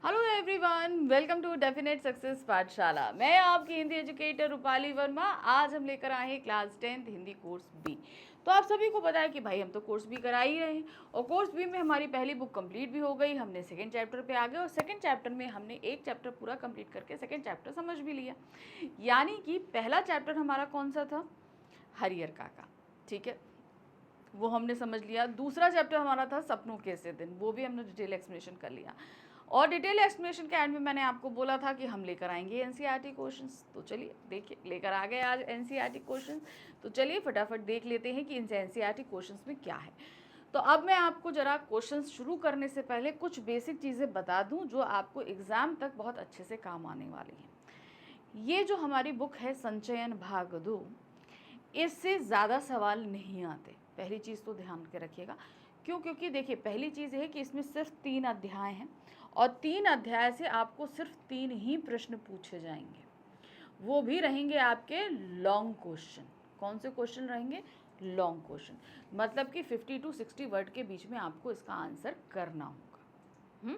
Hello everyone, welcome to definite success पाठशाला। मैं आपकी हिंदी एजुकेटर रूपाली वर्मा। आज हम लेकर आए हैं क्लास 10 हिंदी कोर्स बी। तो आप सभी को पता है कि भाई हम तो कोर्स बी करा ही रहे हैं और कोर्स बी में हमारी पहली बुक कंप्लीट भी हो गई। हमने सेकंड चैप्टर पे आ गए और सेकंड चैप्टर में हमने एक चैप्टर पूरा कंप्लीट करके सेकंड चैप्टर समझ भी लिया। यानी कि पहला चैप्टर हमारा कौन सा था? हरिहर काका। ठीक है, वो हमने समझ लिया। दूसरा चैप्टर हमारा था सपनों के ऐसे दिन, वो भी हमने डिटेल एक्सप्लेनेशन कर लिया। और डिटेल एक्सप्लेनेशन के एंड में मैंने आपको बोला था कि हम लेकर आएंगे एनसीईआरटी क्वेश्चंस। तो चलिए देखिए, लेकर आ गए आज एनसीईआरटी क्वेश्चंस। तो चलिए फटाफट देख लेते हैं कि इन एनसीईआरटी क्वेश्चंस में क्या है। तो अब मैं आपको ज़रा क्वेश्चंस शुरू करने से पहले कुछ बेसिक चीज़ें बता दूं जो आपको एग्ज़ाम तक बहुत अच्छे से काम आने वाली हैं। ये जो हमारी बुक है संचयन भाग 2, इससे ज़्यादा सवाल नहीं आते। पहली चीज़ तो ध्यान के रखिएगा। क्यों? क्योंकि देखिए, पहली चीज़ है कि इसमें सिर्फ 3 अध्याय हैं और 3 अध्याय से आपको सिर्फ 3 ही प्रश्न पूछे जाएंगे। वो भी रहेंगे आपके लॉन्ग क्वेश्चन। कौन से क्वेश्चन रहेंगे? Long question. मतलब कि 50 to 60 वर्ड के बीच में आपको इसका आंसर करना होगा।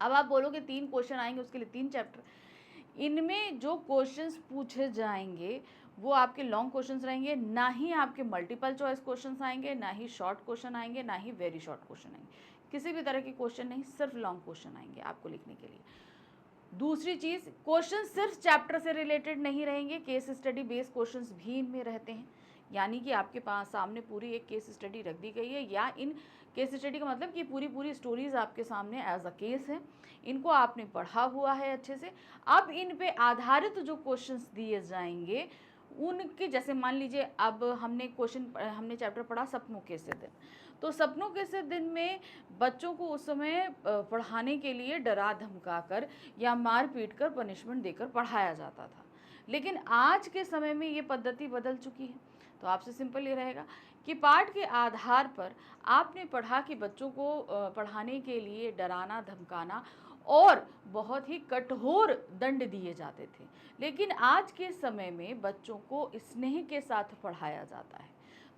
अब आप बोलोगे 3 क्वेश्चन आएंगे, उसके लिए 3 चैप्टर। इनमें जो क्वेश्चंस पूछे जाएंगे वो आपके लॉन्ग क्वेश्चंस रहेंगे, ना ही आपके मल्टीपल चॉइस क्वेश्चंस आएंगे, ना ही शॉर्ट क्वेश्चन आएंगे, ना ही वेरी शॉर्ट क्वेश्चन आएंगे। किसी भी तरह के क्वेश्चन नहीं, सिर्फ लॉन्ग क्वेश्चन आएंगे आपको लिखने के लिए। दूसरी चीज़, क्वेश्चन सिर्फ चैप्टर से रिलेटेड नहीं रहेंगे, केस स्टडी बेस्ड क्वेश्चंस भी इनमें रहते हैं। यानी कि आपके पास सामने पूरी एक केस स्टडी रख दी गई है, या इन केस स्टडी का मतलब कि पूरी स्टोरीज आपके सामने एज अ केस है। इनको आपने पढ़ा हुआ है अच्छे से। अब इन पे आधारित जो क्वेश्चंस दिए जाएंगे उनके, जैसे मान लीजिए अब हमने चैप्टर पढ़ा सपनों के से दिन। तो सपनों के से दिन में बच्चों को उस समय पढ़ाने के लिए डरा धमका कर या मार पीट कर पनिशमेंट देकर पढ़ाया जाता था। लेकिन आज के समय में ये पद्धति बदल चुकी है। तो आपसे सिंपल ये रहेगा कि पाठ के आधार पर आपने पढ़ा कि बच्चों को पढ़ाने के लिए डराना धमकाना और बहुत ही कठोर दंड दिए जाते थे। लेकिन आज के समय में बच्चों को स्नेह के साथ पढ़ाया जाता है।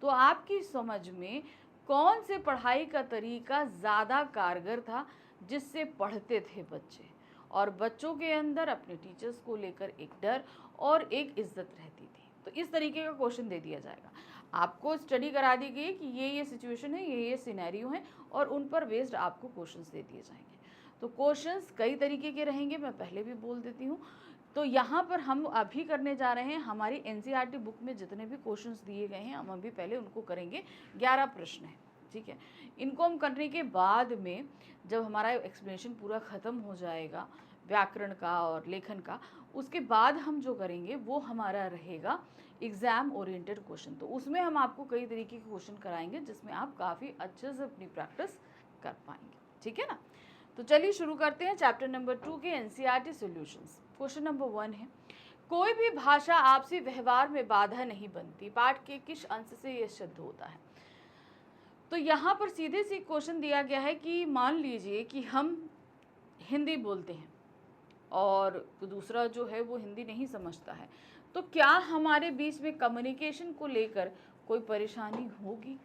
तो आपकी समझ में कौन से पढ़ाई का तरीका ज़्यादा कारगर था जिससे पढ़ते थे बच्चे, और बच्चों के अंदर अपने टीचर्स को लेकर एक डर और एक इज्जत रहती थी। तो इस तरीके का क्वेश्चन दे दिया जाएगा। आपको स्टडी करा दी गई कि ये सिचुएशन है, ये सिनेरियो है, और उन पर बेस्ड आपको क्वेश्चंस दे दिए जाएंगे। तो क्वेश्चंस कई तरीके के रहेंगे, मैं पहले भी बोल देती हूँ। तो यहाँ पर हम अभी करने जा रहे हैं, हमारी एनसीईआरटी बुक में जितने भी क्वेश्चंस दिए गए हैं हम अभी पहले उनको करेंगे। 11 प्रश्न हैं, ठीक है। इनको हम करने के बाद में जब हमारा एक्सप्लेनेशन पूरा ख़त्म हो जाएगा व्याकरण का और लेखन का, उसके बाद हम जो करेंगे वो हमारा रहेगा एग्ज़ाम ओरिएंटेड क्वेश्चन। तो उसमें हम आपको कई तरीके के क्वेश्चन कराएंगे जिसमें आप काफ़ी अच्छे से अपनी प्रैक्टिस कर पाएंगे, ठीक है ना। तो चलिए शुरू करते हैं चैप्टर नंबर 2 के एनसीईआरटी सॉल्यूशंस। क्वेश्चन नंबर 1 है, कोई भी भाषा आपसी व्यवहार में बाधा नहीं बनती, पाठ के किस अंश से यह सिद्ध होता है? तो यहाँ पर सीधे सी क्वेश्चन दिया गया है कि मान लीजिए कि हम हिंदी बोलते हैं और दूसरा जो है वो हिंदी नहीं समझता है, तो क्या हमारे बीच में कम्युनिकेशन को लेकर कोई परेशानी होगी,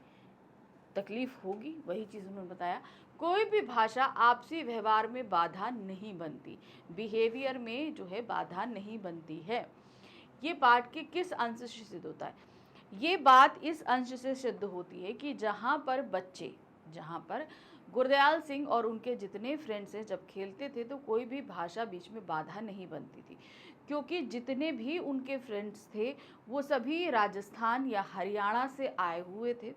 तकलीफ होगी? वही चीज़ उन्होंने बताया, कोई भी भाषा आपसी व्यवहार में बाधा नहीं बनती, बिहेवियर में जो है बाधा नहीं बनती है। ये पाठ के किस अंश से सिद्ध होता है? ये बात इस अंश से सिद्ध होती है कि जहाँ पर गुरदयाल सिंह और उनके जितने फ्रेंड्स हैं जब खेलते थे तो कोई भी भाषा बीच में बाधा नहीं बनती थी, क्योंकि जितने भी उनके फ्रेंड्स थे वो सभी राजस्थान या हरियाणा से आए हुए थे,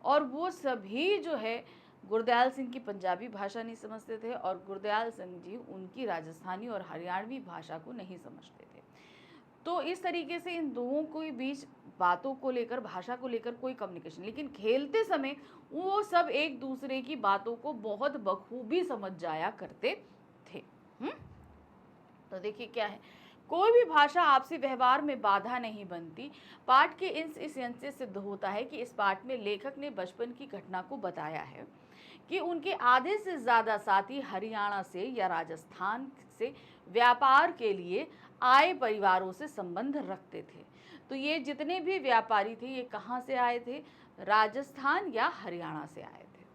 और वो सभी जो है गुरदयाल सिंह की पंजाबी भाषा नहीं समझते थे और गुरदयाल सिंह जी उनकी राजस्थानी और हरियाणवी भाषा को नहीं समझते थे। तो इस तरीके से इन दोनों के बीच बातों को लेकर, भाषा को लेकर कोई कम्युनिकेशन, लेकिन खेलते समय वो सब एक दूसरे की बातों को बहुत बखूबी समझ जाया करते थे। तो देखिए क्या है, कोई भी भाषा आपसी व्यवहार में बाधा नहीं बनती, पाठ के इस अंश से सिद्ध होता है कि इस पाठ में लेखक ने बचपन की घटना को बताया है कि उनके आधे से ज़्यादा साथी हरियाणा से या राजस्थान से व्यापार के लिए आए परिवारों से संबंध रखते थे। तो ये जितने भी व्यापारी थे ये कहाँ से आए थे? राजस्थान या हरियाणा से आए थे।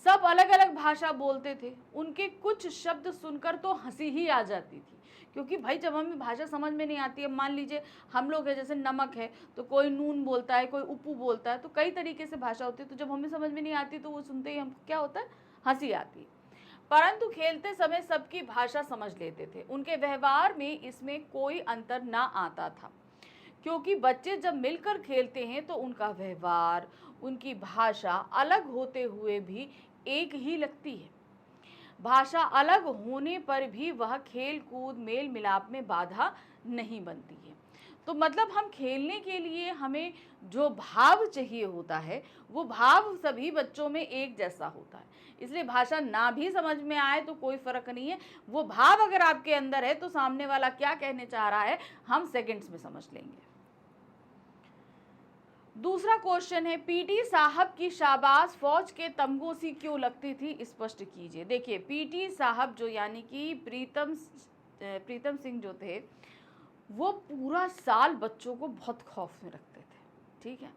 सब अलग अलग भाषा बोलते थे, उनके कुछ शब्द सुनकर तो हंसी ही आ जाती थी, क्योंकि भाई जब हमें भाषा समझ में नहीं आती है, मान लीजिए हम लोग हैं, जैसे नमक है तो कोई नून बोलता है, कोई उप्पू बोलता है, तो कई तरीके से भाषा होती है, तो जब हमें समझ में नहीं आती तो वो सुनते ही हमको क्या होता है, हंसी आती है। परंतु खेलते समय सबकी भाषा समझ लेते थे, उनके व्यवहार में इसमें कोई अंतर ना आता था, क्योंकि बच्चे जब मिलकर खेलते हैं तो उनका व्यवहार, उनकी भाषा अलग होते हुए भी एक ही लगती है। भाषा अलग होने पर भी वह खेल कूद मेल मिलाप में बाधा नहीं बनती है। तो मतलब हम खेलने के लिए हमें जो भाव चाहिए होता है वो भाव सभी बच्चों में एक जैसा होता है, इसलिए भाषा ना भी समझ में आए तो कोई फर्क नहीं है, वो भाव अगर आपके अंदर है तो सामने वाला क्या कहने चाह रहा है हम सेकंड्स में समझ लेंगे। दूसरा क्वेश्चन है, पीटी साहब की शाबाश फौज के तमगों सी क्यों लगती थी, स्पष्ट कीजिए। देखिए पीटी साहब जो यानी कि प्रीतम सिंह जो थे वो पूरा साल बच्चों को बहुत खौफ में रखते थे, ठीक है।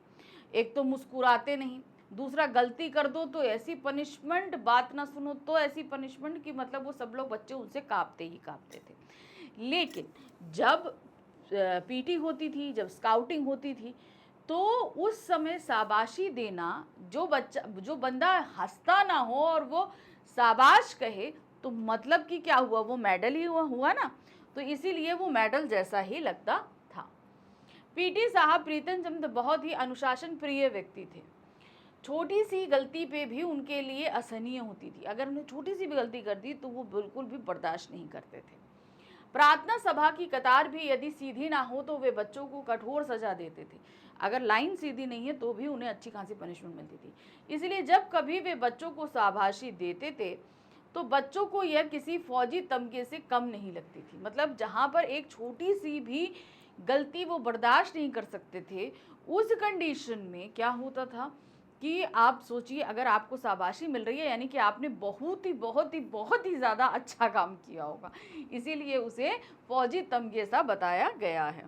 एक तो मुस्कुराते नहीं, दूसरा गलती कर दो तो ऐसी पनिशमेंट, बात ना सुनो तो ऐसी पनिशमेंट कि मतलब वो सब लोग बच्चे उनसे कांपते ही कांपते थे। लेकिन जब पीटी होती थी, जब स्काउटिंग होती थी, तो उस समय शाबाशी देना, जो बंदा हंसता ना हो और वो शाबाश कहे तो मतलब कि क्या हुआ, वो मेडल ही हुआ ना, तो इसीलिए वो मेडल जैसा ही लगता था। पीटी साहब प्रीतमचंद बहुत ही अनुशासन प्रिय व्यक्ति थे, छोटी सी गलती पे भी उनके लिए असहनीय होती थी, अगर उन्हें छोटी सी भी गलती कर दी तो वो बिल्कुल भी बर्दाश्त नहीं करते थे। प्रार्थना सभा की कतार भी यदि सीधी ना हो तो वे बच्चों को कठोर सजा देते थे, अगर लाइन सीधी नहीं है तो भी उन्हें अच्छी खासी पनिशमेंट मिलती थी। इसलिए जब कभी वे बच्चों को शाबाशी देते थे तो बच्चों को यह किसी फौजी तमगे से कम नहीं लगती थी। मतलब जहाँ पर एक छोटी सी भी गलती वो बर्दाश्त नहीं कर सकते थे, उस कंडीशन में क्या होता था कि आप सोचिए, अगर आपको शाबाशी मिल रही है यानी कि आपने बहुत ही ज़्यादा अच्छा काम किया होगा, इसीलिए उसे फौजी तमगे सा बताया गया है।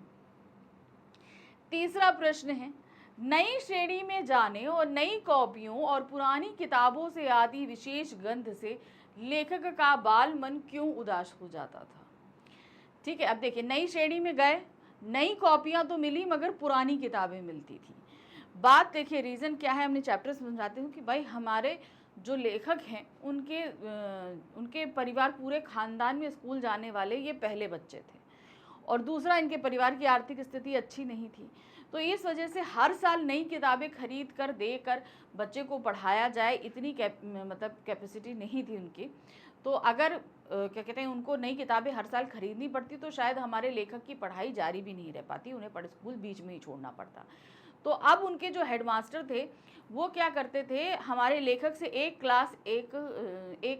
तीसरा प्रश्न है, नई श्रेणी में जाने और नई कॉपियों और पुरानी किताबों से आती विशेष गंध से लेखक का बाल मन क्यों उदास हो जाता था। ठीक है, अब देखिए नई श्रेणी में गए, नई कॉपियां तो मिली मगर पुरानी किताबें मिलती थी। बात देखिए रीज़न क्या है, हमने चैप्टर समझाते हूँ कि भाई हमारे जो लेखक हैं उनके परिवार, पूरे ख़ानदान में स्कूल जाने वाले ये पहले बच्चे थे, और दूसरा इनके परिवार की आर्थिक स्थिति अच्छी नहीं थी, तो इस वजह से हर साल नई किताबें खरीद कर देकर बच्चे को पढ़ाया जाए, इतनी मतलब कैपेसिटी नहीं थी उनकी। तो अगर क्या कहते हैं उनको नई किताबें हर साल खरीदनी पड़ती तो शायद हमारे लेखक की पढ़ाई जारी भी नहीं रह पाती, उन्हें स्कूल बीच में ही छोड़ना पड़ता। तो अब उनके जो हेडमास्टर थे वो क्या करते थे, हमारे लेखक से एक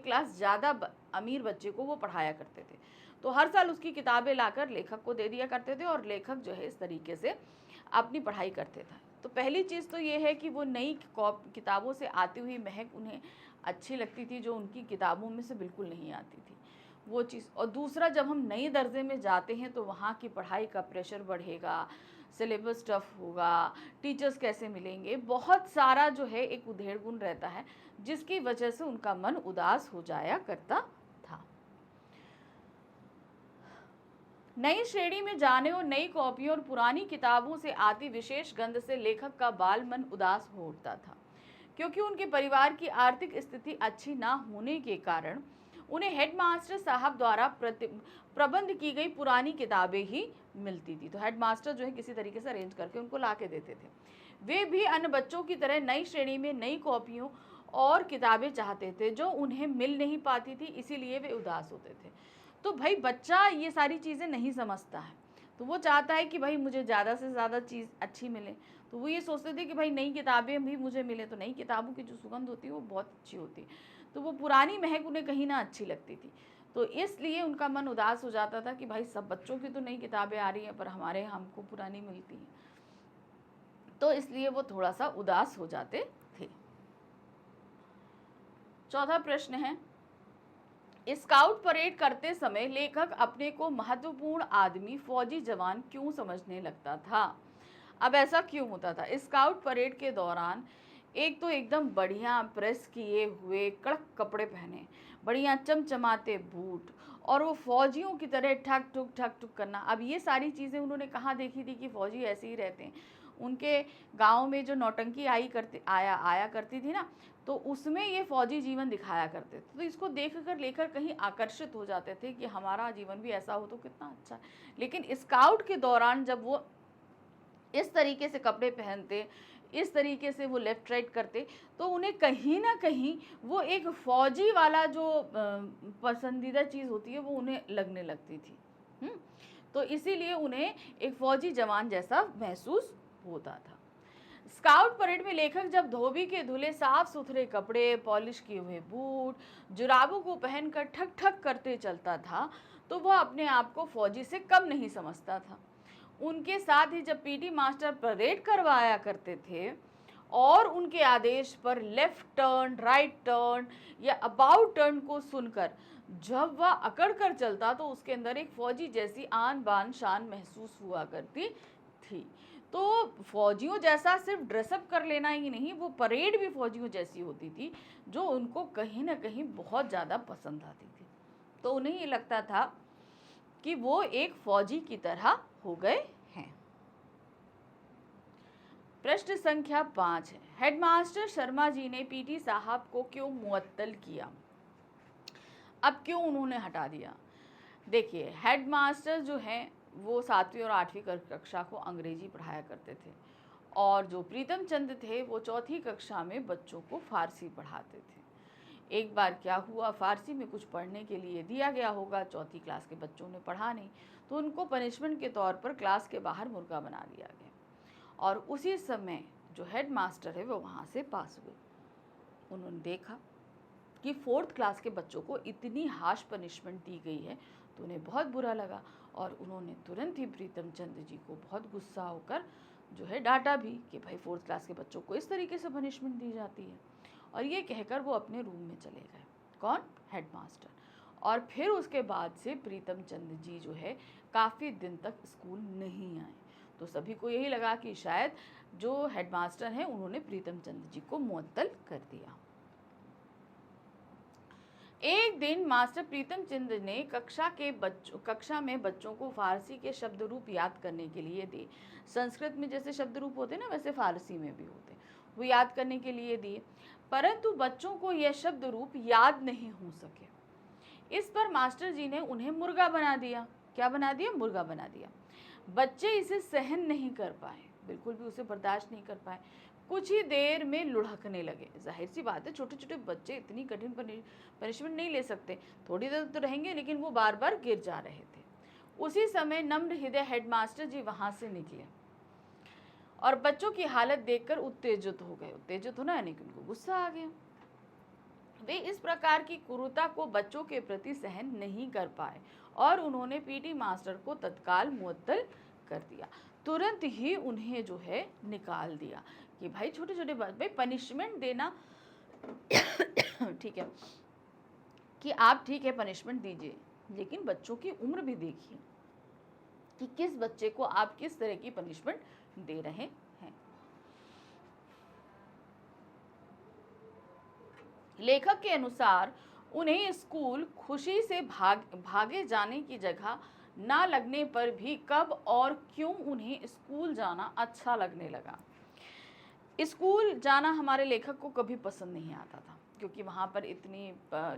क्लास ज़्यादा अमीर बच्चे को वो पढ़ाया करते थे, तो हर साल उसकी किताबें लाकर लेखक को दे दिया करते थे और लेखक जो है इस तरीके से अपनी पढ़ाई करते थे। तो पहली चीज़ तो ये है कि वो नई किताबों से आती हुई महक उन्हें अच्छी लगती थी, जो उनकी किताबों में से बिल्कुल नहीं आती थी वो चीज़। और दूसरा, जब हम नए दर्जे में जाते हैं तो वहाँ की पढ़ाई का प्रेशर बढ़ेगा, सिलेबस टफ होगा, टीचर्स कैसे मिलेंगे, बहुत सारा जो है एक उधेड़ गुण रहता है, जिसकी वजह से उनका मन उदास हो जाया करता था। नई श्रेणी में जाने और नई कॉपियों और पुरानी किताबों से आती विशेष गंध से लेखक का बाल मन उदास हो उठता था, क्योंकि उनके परिवार की आर्थिक स्थिति अच्छी ना होने के कारण उन्हें हेडमास्टर साहब द्वारा प्रबंध की गई पुरानी किताबें ही मिलती थी। तो हेडमास्टर जो है किसी तरीके से अरेंज करके उनको ला के देते थे। वे भी अन्य बच्चों की तरह नई श्रेणी में नई कॉपियों और किताबें चाहते थे जो उन्हें मिल नहीं पाती थी, इसीलिए वे उदास होते थे। तो भाई बच्चा ये सारी चीज़ें नहीं समझता है, तो वो चाहता है कि भाई मुझे ज़्यादा से ज़्यादा चीज़ अच्छी मिले, तो वो ये सोचते थे कि भाई नई किताबें भी मुझे मिले, तो नई किताबों की जो सुगंध होती है वो बहुत अच्छी होती है, तो वो पुरानी महक उन्हें कहीं ना अच्छी लगती थी, तो इसलिए उनका मन उदास हो जाता था कि भाई सब बच्चों की तो नई किताबें आ रही हैं पर हमको पुरानी मिलती हैं, तो इसलिए वो थोड़ा सा उदास हो जाते थे। चौथा प्रश्न है, स्काउट परेड करते समय लेखक अपने को महत्वपूर्ण आदमी फौजी जवान क्यों समझने लगता था। अब ऐसा क्यों होता था, स्काउट परेड के दौरान एक तो एकदम बढ़िया प्रेस किए हुए कड़क कपड़े पहने, बढ़िया चमचमाते बूट, और वो फौजियों की तरह ठक ठुक करना। अब ये सारी चीज़ें उन्होंने कहाँ देखी थी कि फौजी ऐसे ही रहते हैं। उनके गांव में जो नौटंकी आया करती थी ना, तो उसमें ये फौजी जीवन दिखाया करते थे। तो इसको देखकर लेकर कहीं आकर्षित हो जाते थे कि हमारा जीवन भी ऐसा हो तो कितना अच्छा है। लेकिन स्काउट के दौरान जब वो इस तरीके से कपड़े पहनते, इस तरीके से वो लेफ्ट राइट करते, तो उन्हें कहीं ना कहीं वो एक फौजी वाला जो पसंदीदा चीज़ होती है वो उन्हें लगने लगती थी। तो इसीलिए उन्हें एक फौजी जवान जैसा महसूस होता था। स्काउट परेड में लेखक जब धोबी के धुले साफ सुथरे कपड़े, पॉलिश किए हुए बूट, जुराबों को पहनकर ठक ठक करते चलता था, तो वह अपने आप को फौजी से कम नहीं समझता था। उनके साथ ही जब पीटी मास्टर परेड करवाया करते थे और उनके आदेश पर लेफ्ट टर्न, राइट टर्न या अबाउट टर्न को सुनकर जब वह अकड़ कर चलता, तो उसके अंदर एक फौजी जैसी आन बान शान महसूस हुआ करती थी। तो फौजियों जैसा सिर्फ ड्रेसअप कर लेना ही नहीं, वो परेड भी फौजियों जैसी होती थी, जो उनको कहीं ना कहीं बहुत ज़्यादा पसंद आती थी। तो उन्हें ये लगता था कि वो एक फौजी की तरह हो गए हैं। प्रश्न संख्या 5 है, हेडमास्टर शर्मा जी ने पीटी साहब को क्यों मुअत्तल किया? अब क्यों उन्होंने हटा दिया? देखिए, हेडमास्टर जो हैं वो 7वीं और 8वीं कक्षा को अंग्रेजी पढ़ाया करते थे, और जो प्रीतम चंद थे वो 4थी कक्षा में बच्चों को फारसी पढ़ाते थे। एक बार क्या हुआ, फारसी में कुछ पढ़ने के लिए दिया गया होगा, 4थी क्लास के बच्चों ने पढ़ा नहीं, तो उनको पनिशमेंट के तौर पर क्लास के बाहर मुर्गा बना दिया गया, और उसी समय जो हेड मास्टर है वो वहाँ से पास हुए। उन्होंने देखा कि 4th क्लास के बच्चों को इतनी हार्श पनिशमेंट दी गई है, तो उन्हें बहुत बुरा लगा, और उन्होंने तुरंत ही प्रीतम चंद जी को बहुत गुस्सा होकर जो है डांटा भी कि भाई 4th क्लास के बच्चों को इस तरीके से पनिशमेंट दी जाती है। और ये कहकर वो अपने रूम में चले गए। कौन? हेडमास्टर। और फिर उसके बाद से प्रीतम चंद जी जो है काफ़ी दिन तक स्कूल नहीं आए। तो सभी को यही लगा कि शायद जो हेडमास्टर हैं उन्होंने प्रीतम चंद जी को मुअत्तल कर दिया। एक दिन मास्टर प्रीतम चंद ने कक्षा में बच्चों को फारसी के शब्द रूप याद करने के लिए दिए। संस्कृत में जैसे शब्द रूप होते ना, वैसे फारसी में भी होते, वो याद करने के लिए दिए, परंतु बच्चों को यह शब्द रूप याद नहीं हो सके। इस पर मास्टर जी ने उन्हें मुर्गा बना दिया। क्या बना दिया? मुर्गा बना दिया। बच्चे इसे सहन नहीं कर पाए, बिल्कुल भी उसे बर्दाश्त नहीं कर पाए, कुछ ही देर में लुढ़कने लगे। जाहिर सी बात है, छोटे छोटे बच्चे इतनी कठिन पनिशमेंट नहीं ले सकते, थोड़ी देर तो रहेंगे, लेकिन वो बार बार गिर जा रहे थे। उसी समय नम्र हृदय हेडमास्टर जी वहां से निकले और बच्चों की हालत देखकर उत्तेजित हो गए। उत्तेजित होना यानी कि उनको गुस्सा आ गया। वे इस प्रकार की क्रूरता को बच्चों के प्रति सहन नहीं कर पाए और उन्होंने पीटी मास्टर को तत्काल मुअत्तल कर दिया। तुरंत ही उन्हें जो है निकाल दिया कि भाई छोटे छोटे भाई पनिशमेंट देना ठीक है कि आप ठीक है पनिशमेंट दीजिए, लेकिन बच्चों की उम्र भी देखिए कि किस बच्चे को आप किस तरह की पनिशमेंट दे रहे हैं। लेखक के अनुसार उन्हें स्कूल खुशी से भागे जाने की जगह ना लगने पर भी कब और क्यों उन्हें स्कूल जाना अच्छा लगने लगा। स्कूल जाना हमारे लेखक को कभी पसंद नहीं आता था, क्योंकि वहाँ पर इतनी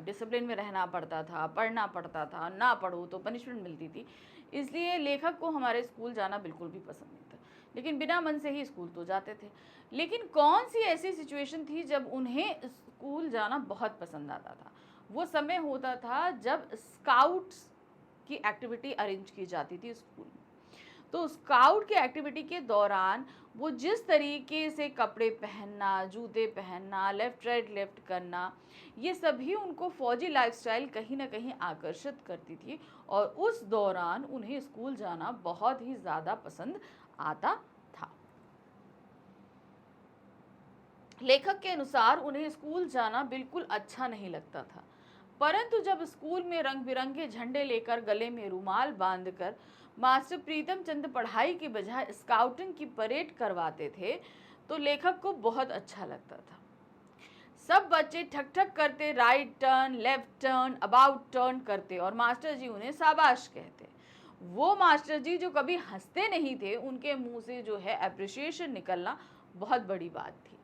डिसिप्लिन में रहना पड़ता था, पढ़ना पड़ता था, ना पढ़ो तो पनिशमेंट मिलती थी, इसलिए लेखक को हमारे स्कूल जाना बिल्कुल भी पसंद नहीं था। लेकिन बिना मन से ही स्कूल तो जाते थे। लेकिन कौन सी ऐसी सिचुएशन थी जब उन्हें स्कूल जाना बहुत पसंद आता था? वो समय होता था जब स्काउट्स की एक्टिविटी अरेंज की जाती थी स्कूल में। तो स्काउट की एक्टिविटी के दौरान वो जिस तरीके से कपड़े पहनना, जूते पहनना, लेफ्ट राइट लेफ्ट करना, ये सभी उनको फौजी लाइफस्टाइल कहीं ना कहीं आकर्षित करती थी, और उस दौरान उन्हें स्कूल जाना बहुत ही ज़्यादा पसंद आता था। लेखक के अनुसार उन्हें स्कूल जाना बिल्कुल अच्छा नहीं लगता था, परंतु जब स्कूल में रंग बिरंगे झंडे लेकर गले में रुमाल बांधकर मास्टर प्रीतम चंद पढ़ाई के बजाय स्काउटिंग की परेड करवाते थे, तो लेखक को बहुत अच्छा लगता था। सब बच्चे ठक ठक करते, right turn, left turn, about turn करते और मास्टर जी उन्हें शाबाश कहते। वो मास्टर जी जो कभी हंसते नहीं थे, उनके मुंह से जो है अप्रिसिएशन निकलना बहुत बड़ी बात थी।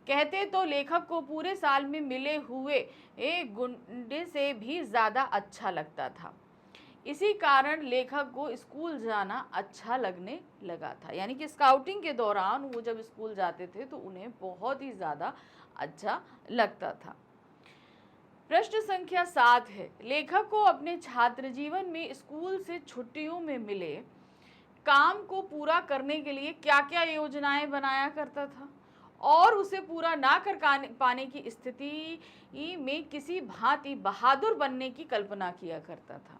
कहते तो लेखक को पूरे साल में मिले हुए एक गुंडे से भी ज़्यादा अच्छा लगता था। इसी कारण लेखक को स्कूल जाना अच्छा लगने लगा था। यानी कि स्काउटिंग के दौरान वो जब स्कूल जाते थे तो उन्हें बहुत ही ज़्यादा अच्छा लगता था। प्रश्न संख्या 7 है, लेखक को अपने छात्र जीवन में स्कूल से छुट्टियों में मिले काम को पूरा करने के लिए क्या क्या योजनाएं बनाया करता था और उसे पूरा ना कर पाने की स्थिति में किसी भांति बहादुर बनने की कल्पना किया करता था।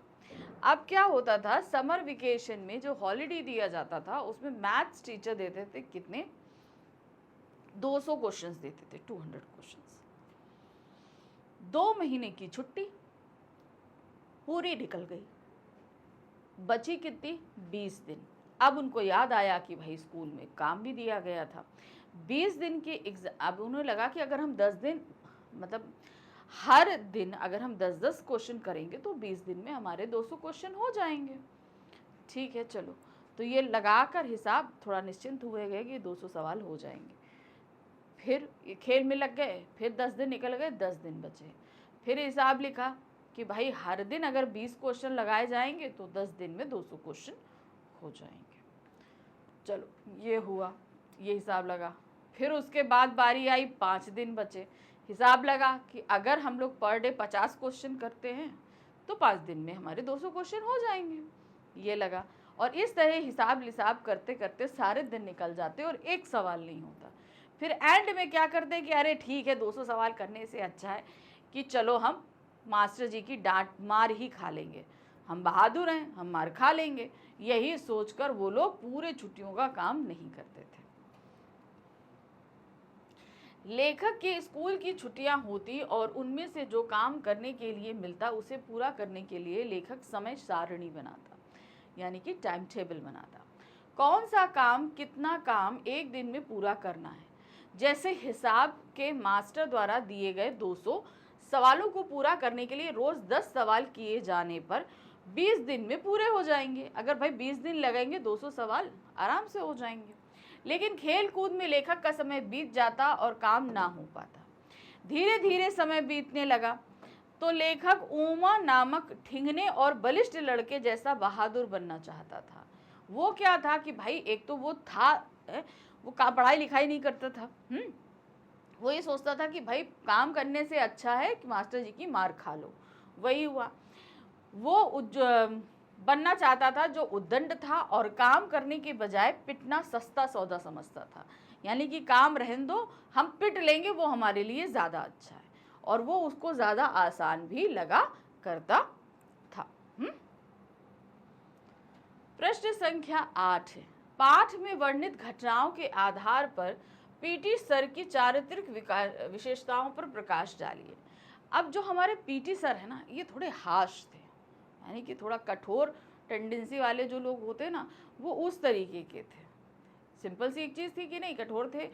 अब क्या होता था, समर वेकेशन में जो हॉलिडे दिया जाता था उसमें मैथ्स टीचर देते थे कितने, 200 क्वेश्चंस देते थे, 200 क्वेश्चंस। 2 महीने की छुट्टी पूरी निकल गई, बची कितनी, 20 दिन। अब उनको याद आया कि भाई स्कूल में काम भी दिया गया था, 20 दिन के एग्जाम। अब उन्हें लगा कि अगर हम 10 दिन मतलब हर दिन अगर हम 10-10 क्वेश्चन करेंगे तो 20 दिन में हमारे 200 क्वेश्चन हो जाएंगे। ठीक है, चलो, तो ये लगाकर हिसाब थोड़ा निश्चिंत हुए गए कि 200 सवाल हो जाएंगे। फिर खेल में लग गए, फिर 10 दिन निकल गए, 10 दिन बचे। फिर हिसाब लिखा कि भाई हर दिन अगर 20 क्वेश्चन लगाए जाएंगे तो 10 दिन में 200 क्वेश्चन हो जाएंगे। चलो, ये हुआ, ये हिसाब लगा। फिर उसके बाद बारी आई, 5 दिन बचे। हिसाब लगा कि अगर हम लोग पर डे 50 क्वेश्चन करते हैं तो 5 दिन में हमारे 200 क्वेश्चन हो जाएंगे। ये लगा, और इस तरह हिसाब करते करते सारे दिन निकल जाते और एक सवाल नहीं होता। फिर एंड में क्या करते हैं कि अरे ठीक है, 200 सवाल करने से अच्छा है कि चलो हम मास्टर जी की डांट मार ही खा लेंगे, हम बहादुर हैं, हम मार खा लेंगे। यही सोचकर वो लोग पूरे छुट्टियों का काम नहीं करते थे। लेखक के स्कूल की छुट्टियां होती और उनमें से जो काम करने के लिए मिलता उसे पूरा करने के लिए लेखक समय सारणी बनाता, यानी कि टाइम टेबल बनाता। कौन सा काम, कितना काम एक दिन में पूरा करना है। जैसे हिसाब के मास्टर द्वारा दिए गए 200 सवालों को पूरा करने के लिए रोज 10 सवाल किए जाने पर 20 दिन में पूरे हो जाएंगे। अगर भाई 20 दिन लगेंगे, 200 सवाल आराम से हो जाएंगे। लेकिन खेल कूद में लेखक का समय बीत जाता और काम ना हो पाता। धीरे धीरे समय बीतने लगा तो लेखक उमा नामक ठिंगने और बलिष्ठ लड़के जैसा बहादुर बनना चाहता था। वो क्या था कि भाई एक तो वो था, वो पढ़ाई लिखाई नहीं करता था, वो ये सोचता था कि भाई काम करने से अच्छा है कि मास्टर जी की मार खा लो। वही हुआ, वो बनना चाहता था जो उद्दंड था और काम करने के बजाय पिटना सस्ता सौदा समझता था। यानी कि काम रहने दो, हम पिट लेंगे, वो हमारे लिए ज़्यादा अच्छा है, और वो उसको ज़्यादा आसान भी लगा करता था। प्रश्न संख्या 8 है, पाठ में वर्णित घटनाओं के आधार पर पीटी सर की चारित्रिक विशेषताओं पर प्रकाश डालिए। अब जो हमारे पीटी सर है ना, ये थोड़े हार्श थे, यानी कि थोड़ा कठोर टेंडेंसी वाले जो लोग होते हैं ना, वो उस तरीके के थे। सिंपल सी एक चीज़ थी कि नहीं, कठोर थे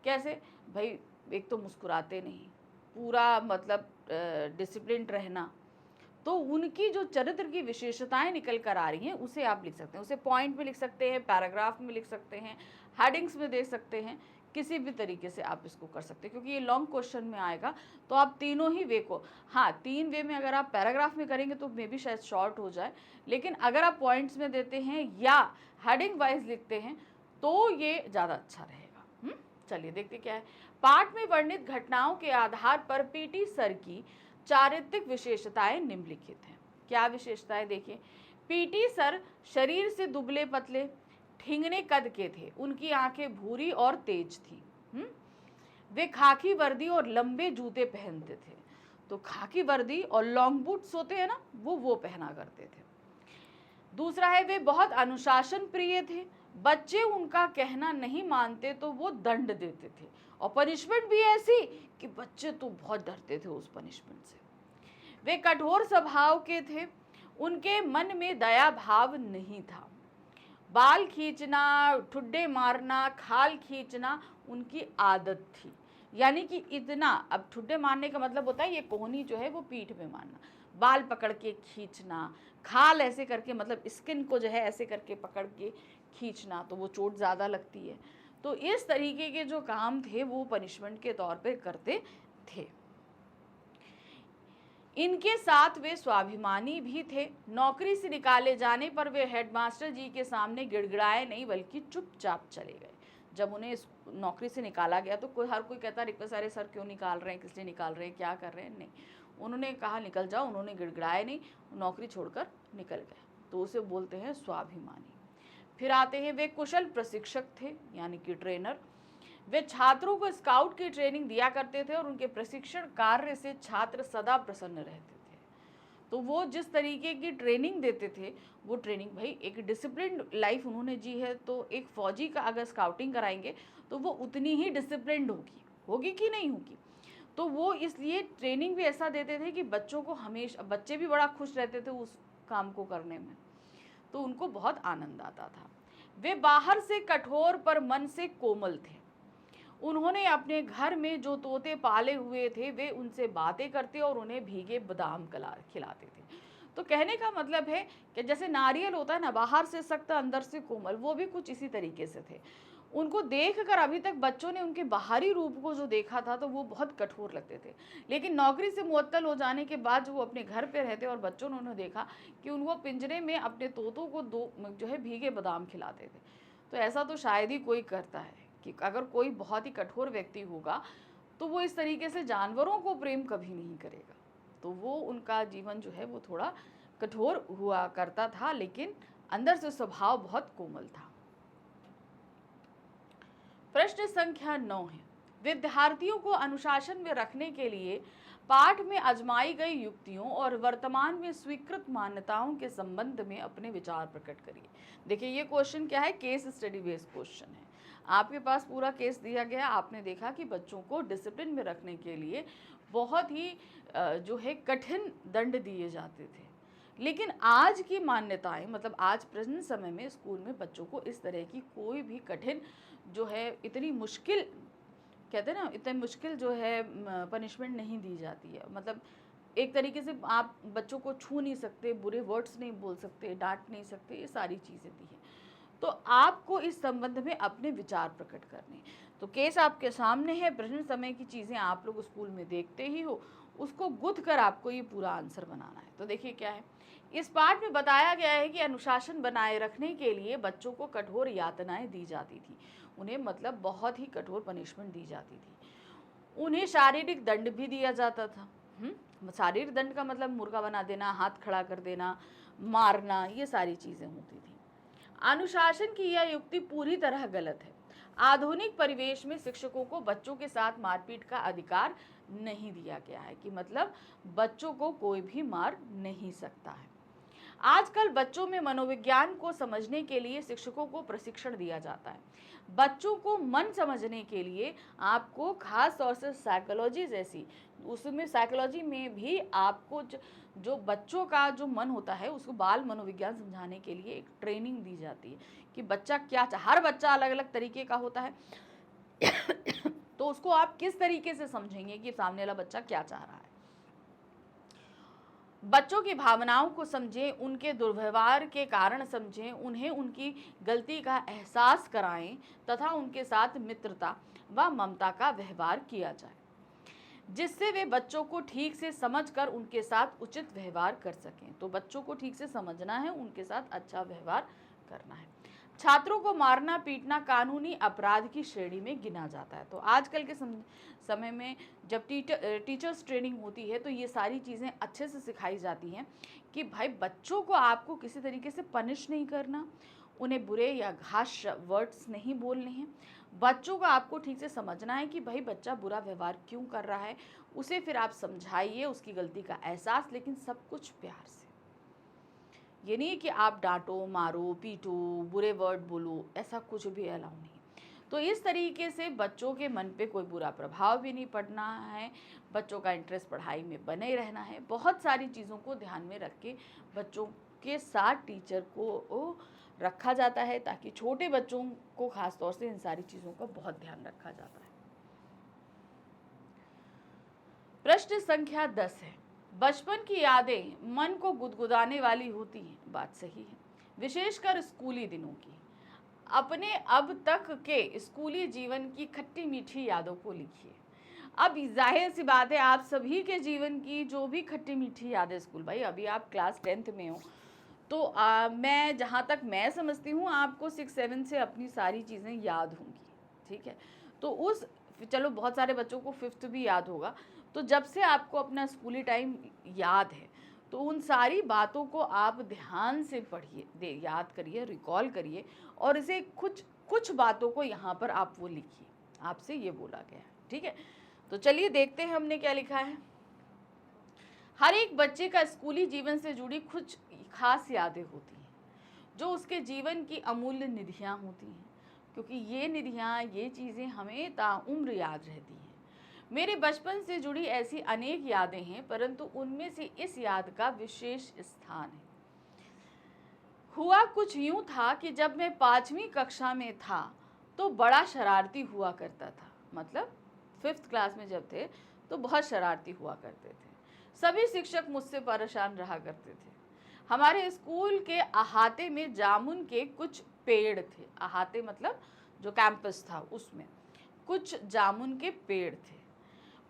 कैसे भाई, एक तो मुस्कुराते नहीं, पूरा मतलब डिसिप्लिन रहना। तो उनकी जो चरित्र की विशेषताएं निकल कर आ रही हैं उसे आप लिख सकते हैं, उसे पॉइंट में लिख सकते हैं, पैराग्राफ में लिख सकते हैं, हेडिंग्स में दे सकते हैं, किसी भी तरीके से आप इसको कर सकते हैं, क्योंकि ये लॉन्ग क्वेश्चन में आएगा तो आप तीनों ही वे को, हाँ 3 वे में अगर आप पैराग्राफ में करेंगे तो मे भी शायद शॉर्ट हो जाए, लेकिन अगर आप पॉइंट्स में देते हैं या हेडिंग वाइज लिखते हैं तो ये ज़्यादा अच्छा रहेगा। चलिए देखते क्या है। पाठ में वर्णित घटनाओं के आधार पर पीटी सर की चारित्रिक विशेषताएं निम्नलिखित हैं। क्या विशेषताएं देखिए, पीटी सर शरीर से दुबले पतले ठिंगने कद के थे, उनकी आंखें भूरी और तेज थी। वे खाकी वर्दी और लंबे जूते पहनते थे। तो खाकी वर्दी और लॉन्ग बूट्स होते हैं ना, वो पहना करते थे। दूसरा है, वे बहुत अनुशासन प्रिय थे, बच्चे उनका कहना नहीं मानते तो वो दंड देते थे, और पनिशमेंट भी ऐसी कि बच्चे तो बहुत डरते थे उस पनिशमेंट से। वे कठोर स्वभाव के थे, उनके मन में दया भाव नहीं था, बाल खींचना, ठुड्डे मारना, खाल खींचना उनकी आदत थी। यानी कि इतना, अब ठुड्डे मारने का मतलब होता है ये कोहनी जो है वो पीठ में मारना, बाल पकड़ के खींचना, खाल ऐसे करके मतलब स्किन को जो है ऐसे करके पकड़ के खींचना, तो वो चोट ज़्यादा लगती है। तो इस तरीके के जो काम थे वो पनिशमेंट के तौर पे करते थे। इनके साथ वे स्वाभिमानी भी थे। नौकरी से निकाले जाने पर वे हेडमास्टर जी के सामने गिड़गिड़ाए नहीं, बल्कि चुपचाप चले गए। जब उन्हें इस नौकरी से निकाला गया तो हर कोई कहता रिक्वेस्ट, अरे सर क्यों निकाल रहे हैं, किस लिए निकाल रहे हैं, क्या कर रहे हैं, नहीं, उन्होंने कहा निकल जाओ। उन्होंने गिड़गिड़ाए नहीं, नौकरी छोड़कर निकल गए। तो उसे बोलते हैं स्वाभिमानी। फिर आते हैं वे कुशल प्रशिक्षक थे, यानी कि ट्रेनर। वे छात्रों को स्काउट की ट्रेनिंग दिया करते थे और उनके प्रशिक्षण कार्य से छात्र सदा प्रसन्न रहते थे। तो वो जिस तरीके की ट्रेनिंग देते थे, वो ट्रेनिंग भाई एक डिसिप्लिन लाइफ उन्होंने जी है, तो एक फौजी का अगर स्काउटिंग कराएंगे तो वो उतनी ही डिसिप्लिन्ड होगी कि नहीं होगी। तो वो इसलिए ट्रेनिंग भी ऐसा देते थे कि बच्चों को हमेशा, बच्चे भी बड़ा खुश रहते थे उस काम को करने में, तो उनको बहुत आनंद आता था। वे बाहर से कठोर पर मन से कोमल थे। उन्होंने अपने घर में जो तोते पाले हुए थे वे उनसे बातें करते और उन्हें भीगे बादाम खिलाते थे। तो कहने का मतलब है कि जैसे नारियल होता है ना, बाहर से सख्त अंदर से कोमल, वो भी कुछ इसी तरीके से थे। उनको देखकर अभी तक बच्चों ने उनके बाहरी रूप को जो देखा था तो वो बहुत कठोर लगते थे, लेकिन नौकरी से मुअत्तल हो जाने के बाद जो वो अपने घर पे रहते और बच्चों ने उन्हें देखा कि उनको पिंजरे में अपने तोतों को दो जो है भीगे बादाम खिलाते थे। तो ऐसा तो शायद ही कोई करता है कि अगर कोई बहुत ही कठोर व्यक्ति होगा तो वो इस तरीके से जानवरों को प्रेम कभी नहीं करेगा। तो वो उनका जीवन जो है वो थोड़ा कठोर हुआ करता था, लेकिन अंदर से स्वभाव बहुत कोमल था। प्रश्न संख्या 9 है, विद्यार्थियों को अनुशासन में रखने के लिए पाठ में आजमाई गई युक्तियों और वर्तमान में स्वीकृत मान्यताओं के संबंध में अपने विचार प्रकट करिए। देखिए ये क्वेश्चन क्या है, केस स्टडी बेस्ड क्वेश्चन है। आपके पास पूरा केस दिया गया, आपने देखा कि बच्चों को डिसिप्लिन में रखने के लिए बहुत ही जो है कठिन दंड दिए जाते थे, लेकिन आज की मान्यताएं, मतलब आज प्रेजेंट समय में स्कूल में बच्चों को इस तरह की कोई भी कठिन जो है, इतनी मुश्किल, कहते हैं ना, इतनी मुश्किल जो है पनिशमेंट नहीं दी जाती है। मतलब एक तरीके से आप बच्चों को छू नहीं सकते, बुरे वर्ड्स नहीं बोल सकते, डांट नहीं सकते, ये सारी चीज़ें दी हैं। तो आपको इस संबंध में अपने विचार प्रकट करने। तो केस आपके सामने है, प्रेजेंट समय की चीज़ें आप लोग स्कूल में देखते ही हो, उसको गुथ कर आपको ये पूरा आंसर बनाना है। तो देखिए क्या है, इस पाठ में बताया गया है कि अनुशासन बनाए रखने के लिए बच्चों को कठोर यातनाएं दी जाती थी। उन्हें मतलब बहुत ही कठोर पनिशमेंट दी जाती थी। उन्हें शारीरिक दंड भी दिया जाता था। शारीरिक दंड का मतलब मुर्गा बना देना, हाथ खड़ा कर देना, मारना, ये सारी चीज़ें होती थी। अनुशासन की यह युक्ति पूरी तरह गलत है। आधुनिक परिवेश में शिक्षकों को बच्चों के साथ मारपीट का अधिकार नहीं दिया गया है, कि मतलब बच्चों को कोई भी मार नहीं सकता है। आजकल बच्चों में मनोविज्ञान को समझने के लिए शिक्षकों को प्रशिक्षण दिया जाता है। बच्चों को मन समझने के लिए आपको खास तौर से साइकोलॉजी जैसी, उसमें साइकोलॉजी में भी आपको जो बच्चों का जो मन होता है उसको बाल मनोविज्ञान समझाने के लिए एक ट्रेनिंग दी जाती है कि बच्चा क्या हर बच्चा अलग अलग तरीके का होता है तो उसको आप किस तरीके से समझेंगे कि सामने वाला बच्चा क्या चाह रहा है। बच्चों की भावनाओं को समझें, उनके दुर्व्यवहार के कारण समझें, उन्हें उनकी गलती का एहसास कराएं तथा उनके साथ मित्रता व ममता का व्यवहार किया जाए, जिससे वे बच्चों को ठीक से समझकर उनके साथ उचित व्यवहार कर सकें। तो बच्चों को ठीक से समझना है, उनके साथ अच्छा व्यवहार करना है। छात्रों को मारना पीटना कानूनी अपराध की श्रेणी में गिना जाता है। तो आजकल के समय में जब टीचर्स ट्रेनिंग होती है तो ये सारी चीज़ें अच्छे से सिखाई जाती हैं कि भाई बच्चों को आपको किसी तरीके से पनिश नहीं करना, उन्हें बुरे या घास वर्ड्स नहीं बोलने हैं। बच्चों को आपको ठीक से समझना है कि भाई बच्चा बुरा व्यवहार क्यों कर रहा है, उसे फिर आप समझाइए, उसकी गलती का एहसास, लेकिन सब कुछ प्यार से। ये नहीं कि आप डांटो, मारो, पीटो, बुरे वर्ड बोलो, ऐसा कुछ भी अलाउ नहीं। तो इस तरीके से बच्चों के मन पे कोई बुरा प्रभाव भी नहीं पड़ना है, बच्चों का इंटरेस्ट पढ़ाई में बने रहना है। बहुत सारी चीज़ों को ध्यान में रख के बच्चों के साथ टीचर को रखा जाता है, ताकि छोटे बच्चों को खास तौर से इन सारी चीज़ों का बहुत ध्यान रखा जाता है। प्रश्न संख्या 10 है, बचपन की यादें मन को गुदगुदाने वाली होती हैं। बात सही है, विशेषकर स्कूली दिनों की। अपने अब तक के स्कूली जीवन की खट्टी मीठी यादों को लिखिए। अब जाहिर सी बात है, आप सभी के जीवन की जो भी खट्टी मीठी यादें स्कूल, भाई अभी आप क्लास 10th में हो, तो मैं जहाँ तक मैं समझती हूँ आपको 6-7 से अपनी सारी चीज़ें याद होंगी, ठीक है। तो उस चलो बहुत सारे बच्चों को 5th भी याद होगा, तो जब से आपको अपना स्कूली टाइम याद है तो उन सारी बातों को आप ध्यान से पढ़िए, याद करिए, रिकॉल करिए, और इसे कुछ बातों को यहाँ पर आप वो लिखिए, आपसे ये बोला गया है, ठीक है। तो चलिए देखते हैं हमने क्या लिखा है। हर एक बच्चे का स्कूली जीवन से जुड़ी कुछ खास यादें होती हैं, जो उसके जीवन की अमूल्य निधियाँ होती हैं, क्योंकि ये निधियाँ, ये चीज़ें हमें ताउम्र याद रहती हैं। मेरे बचपन से जुड़ी ऐसी अनेक यादें हैं, परंतु उनमें से इस याद का विशेष स्थान है। हुआ कुछ यूं था कि जब मैं 5वीं कक्षा में था तो बड़ा शरारती हुआ करता था। मतलब 5th क्लास में जब थे तो बहुत शरारती हुआ करते थे। सभी शिक्षक मुझसे परेशान रहा करते थे। हमारे स्कूल के अहाते में जामुन के कुछ पेड़ थे। अहाते मतलब जो कैंपस था उसमें कुछ जामुन के पेड़ थे,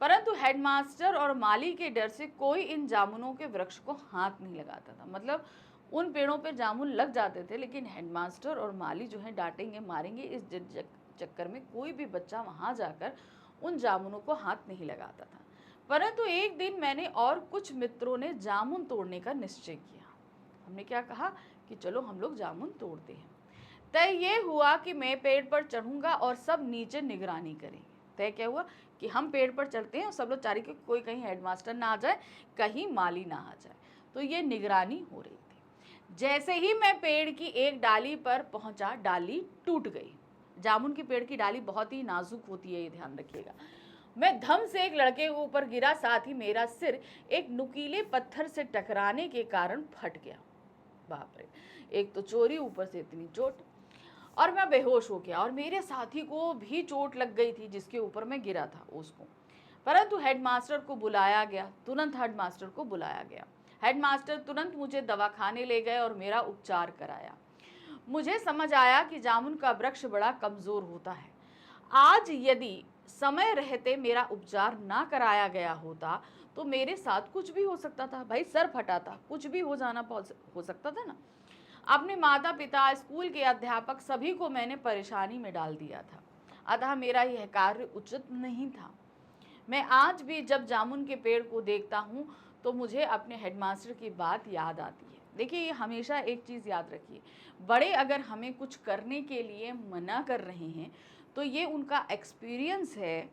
परंतु हेडमास्टर और माली के डर से कोई इन जामुनों के वृक्ष को हाथ नहीं लगाता था। मतलब उन पेड़ों पे जामुन लग जाते थे, लेकिन हेडमास्टर और माली जो है डांटेंगे, मारेंगे, इस चक्कर में कोई भी बच्चा वहाँ जाकर उन जामुनों को हाथ नहीं लगाता था। परंतु एक दिन मैंने और कुछ मित्रों ने जामुन तोड़ने का निश्चय किया। हमने क्या कहा कि चलो हम लोग जामुन तोड़ते हैं। तय ये हुआ कि मैं पेड़ पर चढ़ूंगा और सब नीचे निगरानी करेंगे। तय क्या हुआ कि हम पेड़ पर चढ़ते हैं और सब लोग चारी के, कोई कहीं हेडमास्टर ना आ जाए, कहीं माली ना आ जाए, तो ये निगरानी हो रही थी। जैसे ही मैं पेड़ की एक डाली पर पहुंचा, डाली टूट गई। जामुन की पेड़ की डाली बहुत ही नाजुक होती है, ये ध्यान रखिएगा। मैं धम से एक लड़के के ऊपर गिरा, साथ ही मेरा सिर एक नुकीले पत्थर से टकराने के कारण फट गया। बाप रे, एक तो चोरी, ऊपर से इतनी चोट, और मैं बेहोश हो गया। और मेरे साथी को भी चोट लग गई थी जिसके ऊपर मैं गिरा था उसको। परंतु हेडमास्टर को बुलाया गया, तुरंत हेडमास्टर को बुलाया गया। हेडमास्टर तुरंत मुझे दवाखाने ले गए और मेरा उपचार कराया। मुझे समझ आया कि जामुन का वृक्ष बड़ा कमज़ोर होता है। आज यदि समय रहते मेरा उपचार ना कराया गया होता तो मेरे साथ कुछ भी हो सकता था। भाई सर फटा था, कुछ भी हो जाना हो सकता था ना। अपने माता पिता, स्कूल के अध्यापक, सभी को मैंने परेशानी में डाल दिया था। अतः मेरा यह कार्य उचित नहीं था। मैं आज भी जब जामुन के पेड़ को देखता हूँ तो मुझे अपने हेडमास्टर की बात याद आती है। देखिए, ये हमेशा एक चीज़ याद रखिए, बड़े अगर हमें कुछ करने के लिए मना कर रहे हैं तो ये उनका एक्सपीरियंस है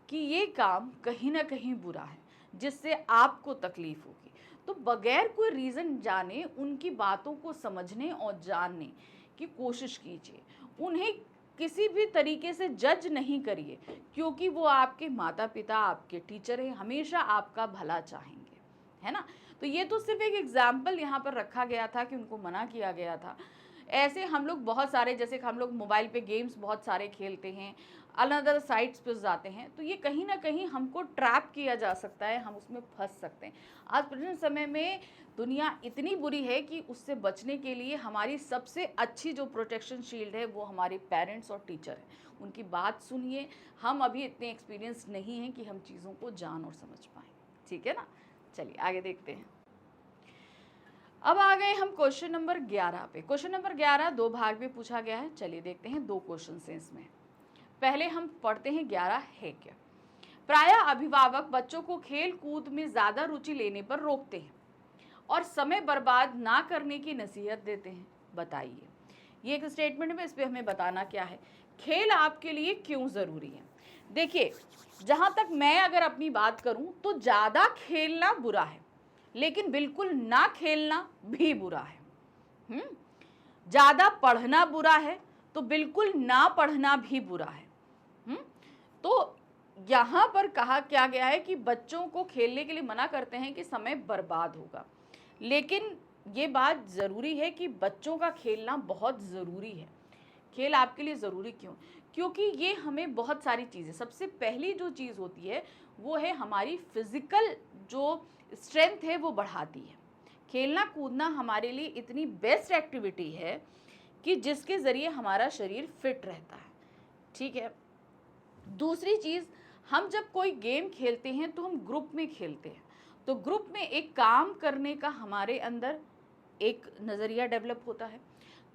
कि ये काम कहीं ना कहीं बुरा है, जिससे आपको तकलीफ होगी। तो बगैर कोई रीज़न जाने उनकी बातों को समझने और जानने की कोशिश कीजिए। उन्हें किसी भी तरीके से जज नहीं करिए, क्योंकि वो आपके माता पिता, आपके टीचर हैं, हमेशा आपका भला चाहेंगे, है ना। तो ये तो सिर्फ एक एग्जाम्पल यहाँ पर रखा गया था कि उनको मना किया गया था। ऐसे हम लोग बहुत सारे, जैसे हम लोग मोबाइल पे गेम्स बहुत सारे खेलते हैं, अनदर साइट्स पे जाते हैं, तो ये कहीं ना कहीं हमको ट्रैप किया जा सकता है, हम उसमें फंस सकते हैं। आज प्रेजेंट समय में दुनिया इतनी बुरी है कि उससे बचने के लिए हमारी सबसे अच्छी जो प्रोटेक्शन शील्ड है वो हमारे पेरेंट्स और टीचर हैं। उनकी बात सुनिए। हम अभी इतने एक्सपीरियंस नहीं हैं कि हम चीज़ों को जान और समझ पाएँ, ठीक है ना। चलिए आगे देखते हैं। अब आ गए हम क्वेश्चन नंबर 11 पे। क्वेश्चन नंबर 11 दो भाग में पूछा गया है। चलिए देखते हैं, दो क्वेश्चन हैं इसमें। पहले हम पढ़ते हैं 11 है क्या। प्रायः अभिभावक बच्चों को खेल कूद में ज़्यादा रुचि लेने पर रोकते हैं और समय बर्बाद ना करने की नसीहत देते हैं। बताइए, ये एक स्टेटमेंट में, इस पर हमें बताना क्या है, खेल आपके लिए क्यों ज़रूरी है। देखिए, जहाँ तक मैं अगर अपनी बात करूँ तो ज़्यादा खेलना बुरा है, लेकिन बिल्कुल ना खेलना भी बुरा है। ज़्यादा पढ़ना बुरा है, तो बिल्कुल ना पढ़ना भी बुरा है। तो यहाँ पर कहा क्या गया है कि बच्चों को खेलने के लिए मना करते हैं कि समय बर्बाद होगा, लेकिन ये बात ज़रूरी है कि बच्चों का खेलना बहुत ज़रूरी है। खेल आपके लिए ज़रूरी क्यों? क्योंकि ये हमें बहुत सारी चीज़ें, सबसे पहली जो चीज़ होती है वो है हमारी फिज़िकल जो स्ट्रेंथ है वो बढ़ाती है। खेलना कूदना हमारे लिए इतनी बेस्ट एक्टिविटी है कि जिसके ज़रिए हमारा शरीर फिट रहता है, ठीक है। दूसरी चीज़, हम जब कोई गेम खेलते हैं तो हम ग्रुप में खेलते हैं, तो ग्रुप में एक काम करने का हमारे अंदर एक नज़रिया डेवलप होता है।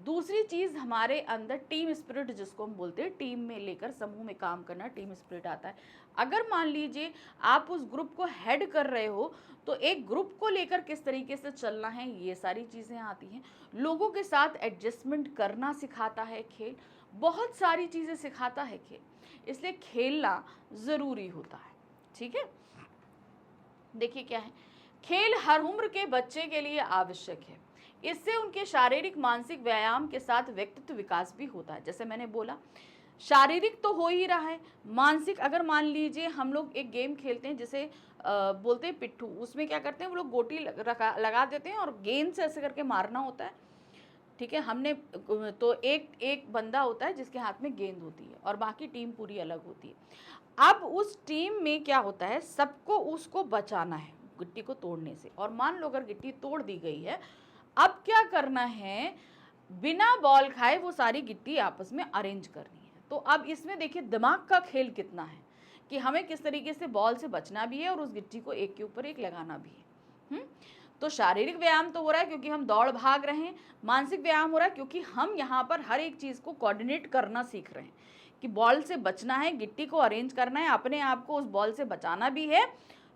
दूसरी चीज़, हमारे अंदर टीम स्पिरिट जिसको हम बोलते हैं, टीम में लेकर समूह में काम करना, टीम स्पिरिट आता है। अगर मान लीजिए आप उस ग्रुप को हेड कर रहे हो तो एक ग्रुप को लेकर किस तरीके से चलना है, ये सारी चीज़ें आती हैं। लोगों के साथ एडजस्टमेंट करना सिखाता है खेल, बहुत सारी चीज़ें सिखाता है खेल, इसलिए खेलना ज़रूरी होता है, ठीक है। देखिए क्या है, खेल हर उम्र के बच्चे के लिए आवश्यक है। इससे उनके शारीरिक मानसिक व्यायाम के साथ व्यक्तित्व विकास भी होता है। जैसे मैंने बोला, शारीरिक तो हो ही रहा है, मानसिक, अगर मान लीजिए हम लोग एक गेम खेलते हैं जिसे बोलते हैं पिट्ठू, उसमें क्या करते हैं वो लोग गोटी लगा देते हैं और गेंद से ऐसे करके मारना होता है, ठीक है। हमने तो एक बंदा होता है जिसके हाथ में गेंद होती है और बाकी टीम पूरी अलग होती है। अब उस टीम में क्या होता है, सबको उसको बचाना है गिट्टी को तोड़ने से, और मान लो अगर गिट्टी तोड़ दी गई है, अब क्या करना है, बिना बॉल खाए वो सारी गिट्टी आपस में अरेंज करनी है। तो अब इसमें देखिए दिमाग का खेल कितना है कि हमें किस तरीके से बॉल से बचना भी है और उस गिट्टी को एक के ऊपर एक लगाना भी है। तो शारीरिक व्यायाम तो हो रहा है क्योंकि हम दौड़ भाग रहे हैं, मानसिक व्यायाम हो रहा है क्योंकि हम यहाँ पर हर एक चीज़ को कोऑर्डिनेट करना सीख रहे हैं कि बॉल से बचना है, गिट्टी को अरेंज करना है, अपने आप को उस बॉल से बचाना भी है,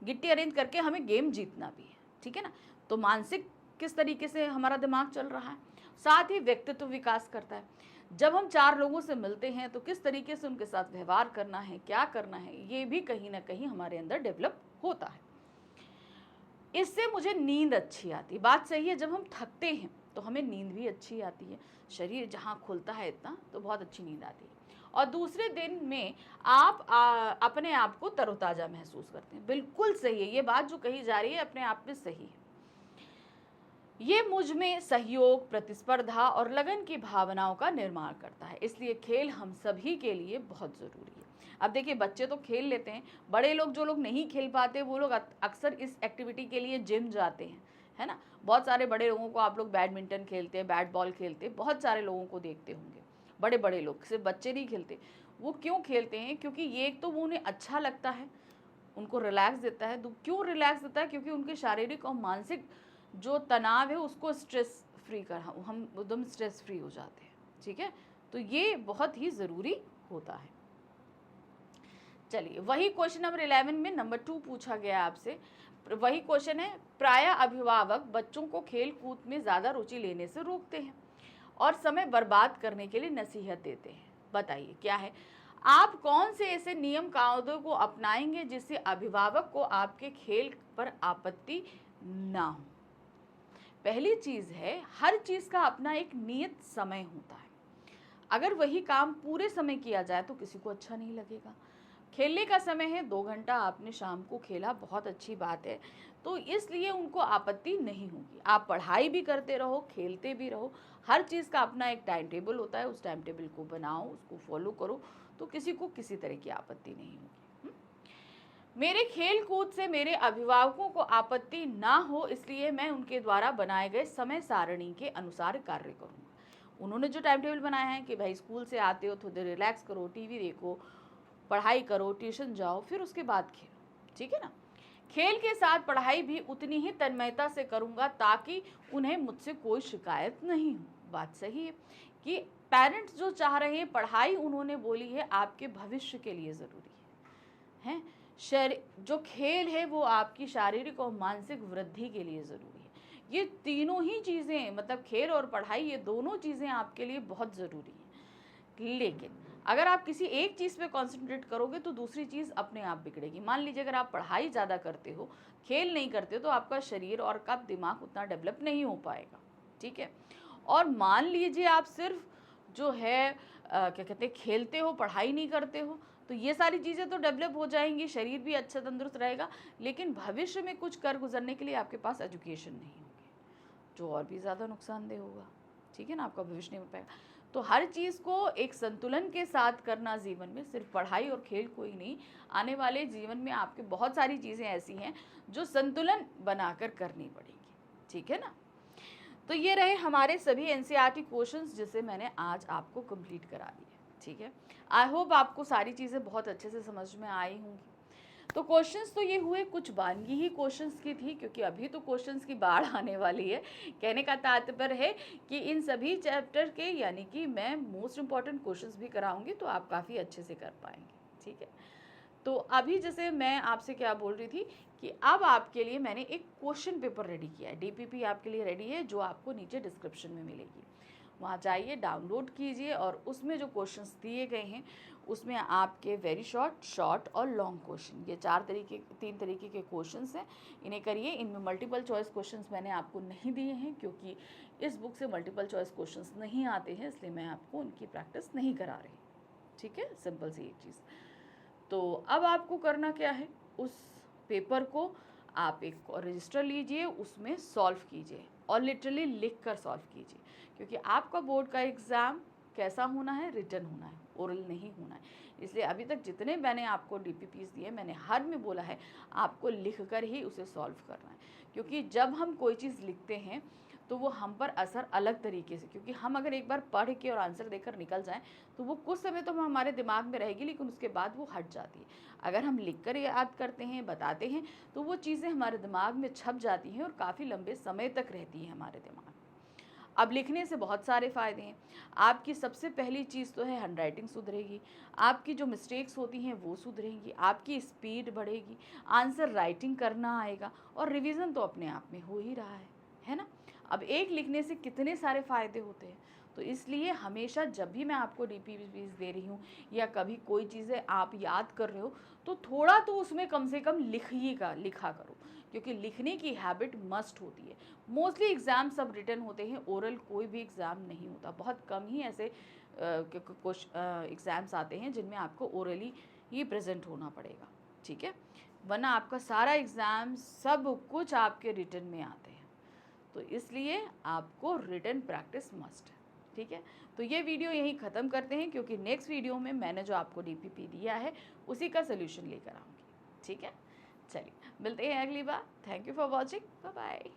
गिट्टी अरेंज करके हमें गेम जीतना भी है, ठीक है ना। तो मानसिक किस तरीके से हमारा दिमाग चल रहा है, साथ ही व्यक्तित्व विकास करता है। जब हम 4 लोगों से मिलते हैं तो किस तरीके से उनके साथ व्यवहार करना है, क्या करना है, ये भी कहीं ना कहीं हमारे अंदर डेवलप होता है। इससे मुझे नींद अच्छी आती, बात सही है। जब हम थकते हैं तो हमें नींद भी अच्छी आती है, शरीर जहाँ खुलता है इतना तो बहुत अच्छी नींद आती है, और दूसरे दिन में आप अपने आप को तरोताज़ा महसूस करते हैं। बिल्कुल सही है ये बात जो कही जा रही है, अपने आप में सही है। ये मुझ में सहयोग, प्रतिस्पर्धा और लगन की भावनाओं का निर्माण करता है, इसलिए खेल हम सभी के लिए बहुत ज़रूरी है। अब देखिए बच्चे तो खेल लेते हैं, बड़े लोग जो लोग नहीं खेल पाते वो लोग अक्सर इस एक्टिविटी के लिए जिम जाते हैं, है ना। बहुत सारे बड़े लोगों को आप लोग बैडमिंटन खेलते हैं, बैट बॉल खेलते हैं, बहुत सारे लोगों को देखते होंगे, बड़े बड़े लोग, सिर्फ बच्चे नहीं खेलते। वो क्यों खेलते हैं? क्योंकि ये एक तो वो उन्हें अच्छा लगता है, उनको रिलैक्स देता है। क्यों रिलैक्स देता है? क्योंकि उनके शारीरिक और मानसिक जो तनाव है उसको स्ट्रेस फ्री कर, हम एकदम स्ट्रेस फ्री हो जाते हैं, ठीक है। तो ये बहुत ही ज़रूरी होता है। चलिए, वही क्वेश्चन नंबर 11 में नंबर 2 पूछा गया आपसे, वही क्वेश्चन है, प्रायः अभिभावक बच्चों को खेल कूद में ज़्यादा रुचि लेने से रोकते हैं और समय बर्बाद करने के लिए नसीहत देते हैं। बताइए क्या है, आप कौन से ऐसे नियम कायदों को अपनाएंगे जिससे अभिभावक को आपके खेल पर आपत्ति ना हो। पहली चीज़ है, हर चीज़ का अपना एक नियत समय होता है, अगर वही काम पूरे समय किया जाए तो किसी को अच्छा नहीं लगेगा। खेलने का समय है 2 घंटा, आपने शाम को खेला, बहुत अच्छी बात है, तो इसलिए उनको आपत्ति नहीं होगी। आप पढ़ाई भी करते रहो, खेलते भी रहो, हर चीज़ का अपना एक टाइम टेबल होता है, उस टाइम टेबल को बनाओ, उसको फॉलो करो, तो किसी को किसी तरह की आपत्ति नहीं होगी। मेरे खेल कूद से मेरे अभिभावकों को आपत्ति ना हो, इसलिए मैं उनके द्वारा बनाए गए समय सारणी के अनुसार कार्य करूँगा। उन्होंने जो टाइम टेबल बनाया है कि भाई स्कूल से आते हो थोड़ी देर रिलैक्स करो, टीवी देखो, पढ़ाई करो, ट्यूशन जाओ, फिर उसके बाद खेलो, ठीक है ना। खेल के साथ पढ़ाई भी उतनी ही तन्मयता से करूँगा ताकि उन्हें मुझसे कोई शिकायत नहीं हो। बात सही है कि पेरेंट्स जो चाह रहे हैं, पढ़ाई उन्होंने बोली है आपके भविष्य के लिए ज़रूरी है। जो खेल है वो आपकी शारीरिक और मानसिक वृद्धि के लिए ज़रूरी है। ये तीनों ही चीज़ें, मतलब खेल और पढ़ाई, ये दोनों चीज़ें आपके लिए बहुत ज़रूरी हैं। लेकिन अगर आप किसी एक चीज़ पे कंसंट्रेट करोगे तो दूसरी चीज़ अपने आप बिगड़ेगी। मान लीजिए अगर आप पढ़ाई ज़्यादा करते हो, खेल नहीं करते हो, तो आपका शरीर और का दिमाग उतना डेवलप नहीं हो पाएगा, ठीक है। और मान लीजिए आप सिर्फ जो है क्या कहते हैं, खेलते हो, पढ़ाई नहीं करते हो, तो ये सारी चीज़ें तो डेवलप हो जाएंगी, शरीर भी अच्छा तंदुरुस्त रहेगा, लेकिन भविष्य में कुछ कर गुजरने के लिए आपके पास एजुकेशन नहीं होगी, जो और भी ज़्यादा नुकसानदेह होगा। ठीक है ना, आपका भविष्य नहीं हो पाएगा। तो हर चीज़ को एक संतुलन के साथ करना जीवन में, सिर्फ पढ़ाई और खेल कोई नहीं, आने वाले जीवन में आपके बहुत सारी चीज़ें ऐसी हैं जो संतुलन बनाकर करनी पड़ेगी। ठीक है ना, तो ये रहे हमारे सभी एनसीईआरटी क्वेश्चंस जिसे मैंने आज आपको कंप्लीट करा दिए। ठीक है, आई होप आपको सारी चीज़ें बहुत अच्छे से समझ में आई होंगी। तो क्वेश्चंस तो ये हुए, कुछ वानगी ही क्वेश्चंस की थी, क्योंकि अभी तो क्वेश्चंस की बाढ़ आने वाली है। कहने का तात्पर्य है कि इन सभी चैप्टर के यानी कि मैं मोस्ट इम्पॉर्टेंट क्वेश्चंस भी कराऊंगी, तो आप काफ़ी अच्छे से कर पाएंगे। ठीक है, तो अभी जैसे मैं आपसे क्या बोल रही थी कि अब आपके लिए मैंने एक क्वेश्चन पेपर रेडी किया है, डीपीपी आपके लिए रेडी है, जो आपको नीचे डिस्क्रिप्शन में मिलेगी। वहाँ जाइए, डाउनलोड कीजिए, और उसमें जो क्वेश्चंस दिए गए हैं उसमें आपके वेरी शॉर्ट और लॉन्ग क्वेश्चन, ये तीन तरीके के क्वेश्चंस हैं, इन्हें करिए। इनमें मल्टीपल चॉइस क्वेश्चंस मैंने आपको नहीं दिए हैं, क्योंकि इस बुक से मल्टीपल चॉइस क्वेश्चंस नहीं आते हैं, इसलिए मैं आपको उनकी प्रैक्टिस नहीं करा रही। ठीक है, सिंपल सी एक चीज़। तो अब आपको करना क्या है, उस पेपर को आप एक रजिस्टर लीजिए, उसमें सॉल्व कीजिए, और लिटरली लिख कर सॉल्व कीजिए, क्योंकि आपका बोर्ड का एग्ज़ाम कैसा होना है, रिटन होना है, ओरल नहीं होना है। इसलिए अभी तक जितने मैंने आपको डीपीपीस दिए, मैंने हर में बोला है आपको लिख कर ही उसे सॉल्व करना है, क्योंकि जब हम कोई चीज़ लिखते हैं तो वो हम पर असर अलग तरीके से, क्योंकि हम अगर एक बार पढ़ के और आंसर देकर निकल जाएं तो वो कुछ समय तो हमारे दिमाग में रहेगी, लेकिन उसके बाद वो हट जाती है। अगर हम लिख कर याद करते हैं, बताते हैं, तो वो चीज़ें हमारे दिमाग में छप जाती हैं और काफ़ी लंबे समय तक रहती हैं हमारे दिमाग में। अब लिखने से बहुत सारे फ़ायदे हैं। आपकी सबसे पहली चीज़ तो है हैंडराइटिंग सुधरेगी, आपकी जो मिस्टेक्स होती हैं वो सुधरेंगी, आपकी स्पीड बढ़ेगी, आंसर राइटिंग करना आएगा, और रिवीजन तो अपने आप में हो ही रहा है ना। अब एक लिखने से कितने सारे फ़ायदे होते हैं, तो इसलिए हमेशा जब भी मैं आपको डीपीपीस दे रही हूँ या कभी कोई चीज़ें आप याद कर रहे हो, तो थोड़ा तो उसमें कम से कम लिखा करो, क्योंकि लिखने की हैबिट मस्ट होती है। मोस्टली एग्ज़ाम सब रिटन होते हैं, ओरल कोई भी एग्ज़ाम नहीं होता। बहुत कम ही ऐसे एग्ज़ाम्स आते हैं जिनमें आपको ओरली ही प्रेजेंट होना पड़ेगा। ठीक है, वरना आपका सारा एग्ज़ाम सब कुछ आपके रिटन में आते हैं, तो इसलिए आपको रिटन प्रैक्टिस मस्ट है। ठीक है, तो ये वीडियो यहीं ख़त्म करते हैं, क्योंकि नेक्स्ट वीडियो में मैंने जो आपको डीपीपी दिया है उसी का सोल्यूशन लेकर आऊँगी। ठीक है, चलिए मिलते हैं अगली बार। Thank you for watching, bye bye.